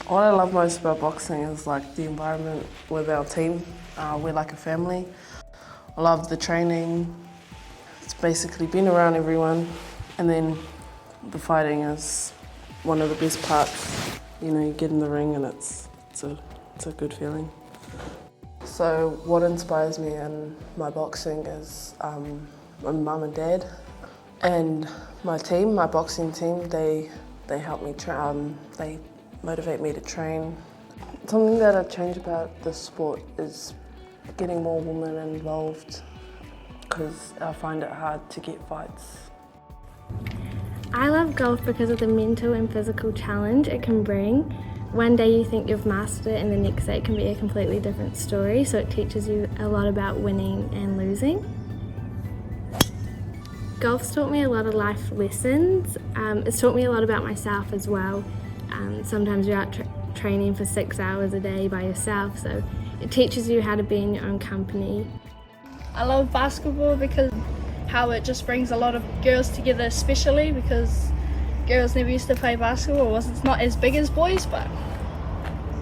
What I love most about boxing is like the environment with our team. We're like a family. I love the training. It's basically being around everyone, and then the fighting is one of the best parts. You know, you get in the ring and it's a good feeling. So what inspires me in my boxing is my mum and dad, and my team, my boxing team. They help me. They motivate me to train. Something that I'd change about this sport is getting more women involved, because I find it hard to get fights. I love golf because of the mental and physical challenge it can bring. One day you think you've mastered it and the next day it can be a completely different story, so it teaches you a lot about winning and losing. Golf's taught me a lot of life lessons. It's taught me a lot about myself as well. Sometimes you're out training for 6 hours a day by yourself, so it teaches you how to be in your own company. I love basketball because how it just brings a lot of girls together, especially because girls never used to play basketball. It's not as big as boys, but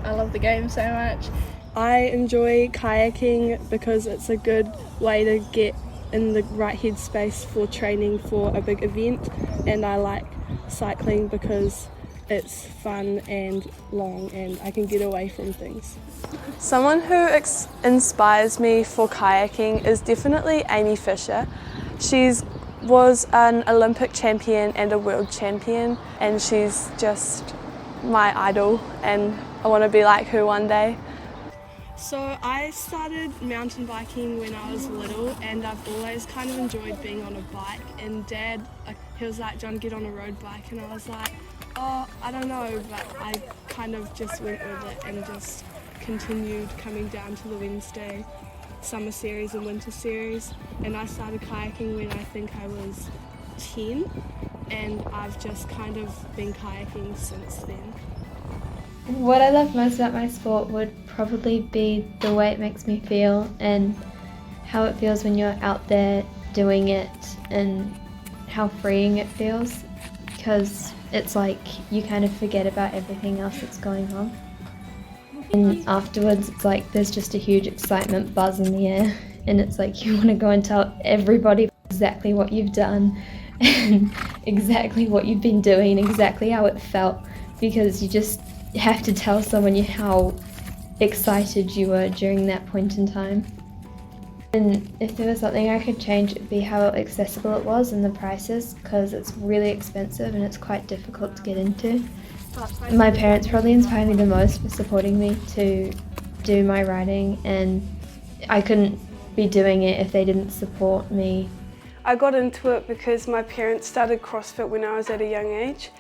I love the game so much. I enjoy kayaking because it's a good way to get in the right headspace for training for a big event, and I like cycling because it's fun and long and I can get away from things. Someone who inspires me for kayaking is definitely Amy Fisher. She was an Olympic champion and a world champion, and she's just my idol and I want to be like her one day. So I started mountain biking when I was little, and I've always kind of enjoyed being on a bike, and Dad, he was like, "John, get on a road bike," and I was like, "Oh, I don't know," but I kind of just went with it and just continued coming down to the Wednesday summer series and winter series, and I started kayaking when I think I was 10, and I've just kind of been kayaking since then. What I love most about my sport would probably be the way it makes me feel and how it feels when you're out there doing it, and how freeing it feels, because it's like you kind of forget about everything else that's going on. And afterwards it's like there's just a huge excitement buzz in the air, and it's like you want to go and tell everybody exactly what you've done and exactly what you've been doing and exactly how it felt, because you just have to tell someone how excited you were during that point in time. And if there was something I could change, it would be how accessible it was and the prices, because it's really expensive and it's quite difficult to get into. My parents probably inspire me the most for supporting me to do my riding, and I couldn't be doing it if they didn't support me. I got into it because my parents started CrossFit when I was at a young age,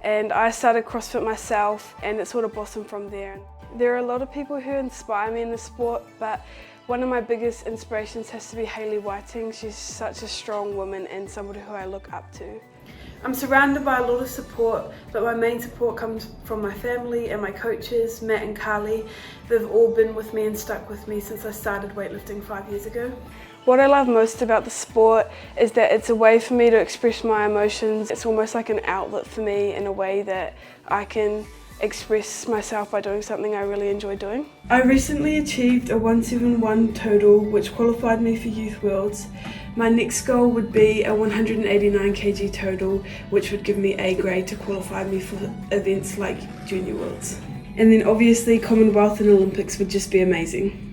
and I started CrossFit myself, and it sort of blossomed from there. There are a lot of people who inspire me in the sport, but one of my biggest inspirations has to be Hayley Whiting. She's such a strong woman and somebody who I look up to. I'm surrounded by a lot of support, but my main support comes from my family and my coaches, Matt and Carly. They've all been with me and stuck with me since I started weightlifting 5 years ago. What I love most about the sport is that it's a way for me to express my emotions. It's almost like an outlet for me in a way that I can express myself by doing something I really enjoy doing. I recently achieved a 171 total, which qualified me for Youth Worlds. My next goal would be a 189 kg total, which would give me A grade to qualify me for events like Junior Worlds. And then obviously Commonwealth and Olympics would just be amazing.